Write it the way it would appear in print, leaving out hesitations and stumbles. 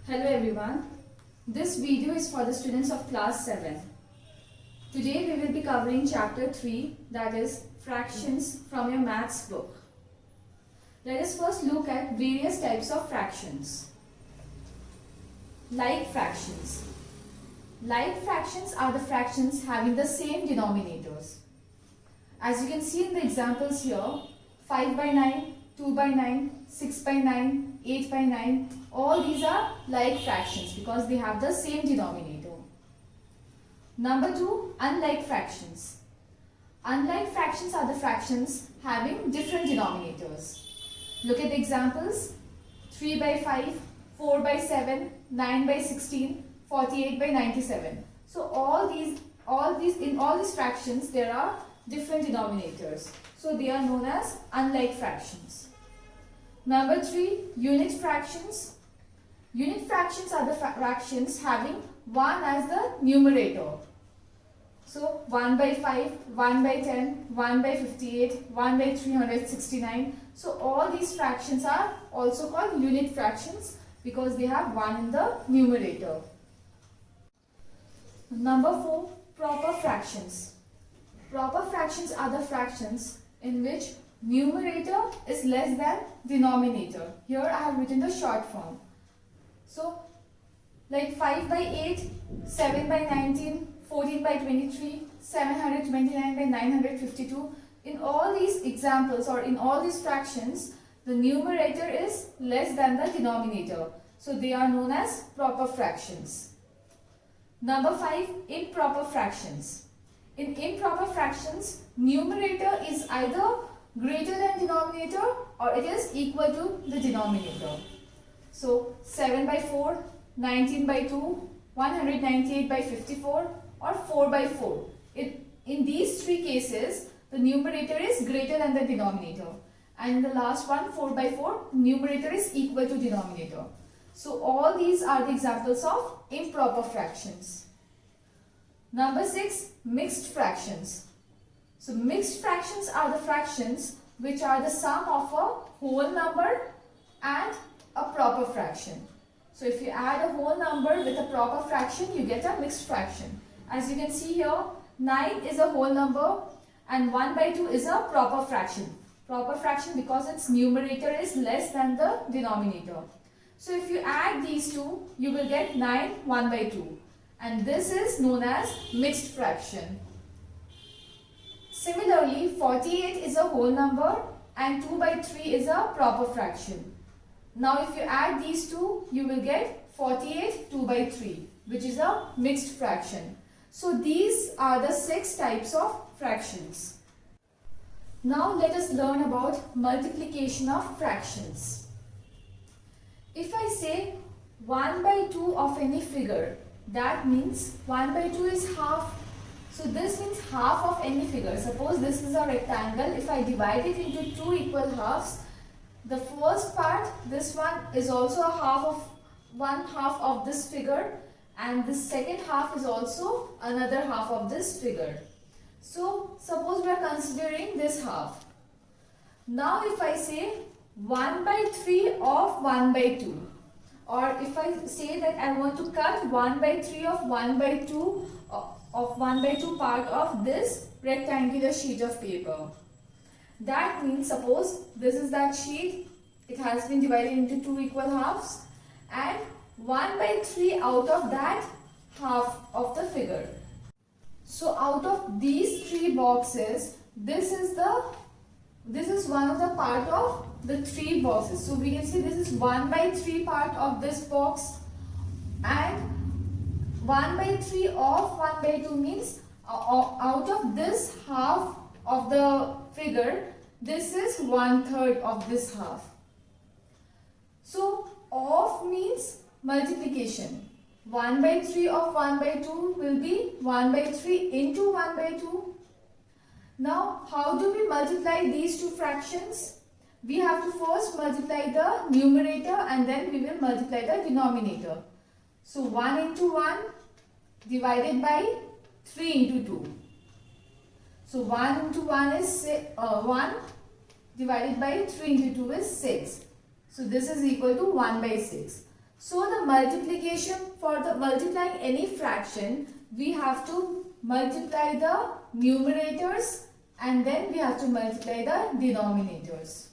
Hello everyone. This video is for the students of class 7. Today we will be covering chapter 3, that is fractions, from your maths book. Let us first look at various types of fractions. Like fractions. Like fractions are the fractions having the same denominators. As you can see in the examples here, 5 by 9, 2 by 9, 6 by 9, 8 by 9, all these are like fractions because they have the same denominator. Number 2, unlike fractions. Unlike fractions are the fractions having different denominators. Look at the examples: 3 by 5, 4 by 7, 9 by 16, 48 by 97. So in all these fractions there are different denominators. So they are known as unlike fractions. Number 3, unit fractions. Unit fractions are the fractions having 1 as the numerator. So 1 by 5, 1 by 10, 1 by 58, 1 by 369. So all these fractions are also called unit fractions because they have 1 in the numerator. Number 4, proper fractions. Proper fractions are the fractions in which numerator is less than denominator. Here I have written the short form. So like 5 by 8, 7 by 19, 14 by 23, 729 by 952. In all these examples or in all these fractions, the numerator is less than the denominator. So they are known as proper fractions. Number 5, improper fractions. In improper fractions, numerator is either greater than denominator or it is equal to the denominator. So 7 by 4, 19 by 2, 198 by 54 or 4 by 4. In these three cases, the numerator is greater than the denominator. And the last one, 4 by 4, numerator is equal to denominator. So all these are the examples of improper fractions. Number 6, mixed fractions. So mixed fractions are the fractions which are the sum of a whole number and a proper fraction. So if you add a whole number with a proper fraction, you get a mixed fraction. As you can see here, 9 is a whole number and 1 by 2 is a proper fraction. Proper fraction because its numerator is less than the denominator. So if you add these two, you will get 9, 1 by 2. And this is known as mixed fraction. Similarly, 48 is a whole number and 2 by 3 is a proper fraction. Now if you add these two, you will get 48, 2 by 3, which is a mixed fraction. So these are the 6 types of fractions. Now let us learn about multiplication of fractions. If I say 1 by 2 of any figure, that means 1 by 2 is half. So this means half of any figure. Suppose this is a rectangle. If I divide it into 2 equal halves, the first part, this one is also one half of this figure, and the second half is also another half of this figure. So suppose we are considering this half. Now if I say 1 by 3 of 1 by 2, or if I say that I want to cut 1 by 3 of 1 by 2 of 1 by 2 part of this rectangular sheet of paper. That means suppose this is that sheet, it has been divided into 2 equal halves and 1 by 3 out of that half of the figure. So out of these 3 boxes, this is one of the part of the 3 boxes. So we can see this is 1 by 3 part of this box and 1 by 3 of 1 by 2 means out of this half of the figure, this is 1/3 of this half. So of means multiplication. 1 by 3 of 1 by 2 will be 1 by 3 into 1 by 2. Now how do we multiply these two fractions? We have to first multiply the numerator and then we will multiply the denominator. So 1 into 1 divided by 3 into 2. So 1 into 1 is 1 divided by 3 into 2 is 6. So this is equal to 1 by 6. So the multiplication, for the multiplying any fraction, we have to multiply the numerators and then we have to multiply the denominators.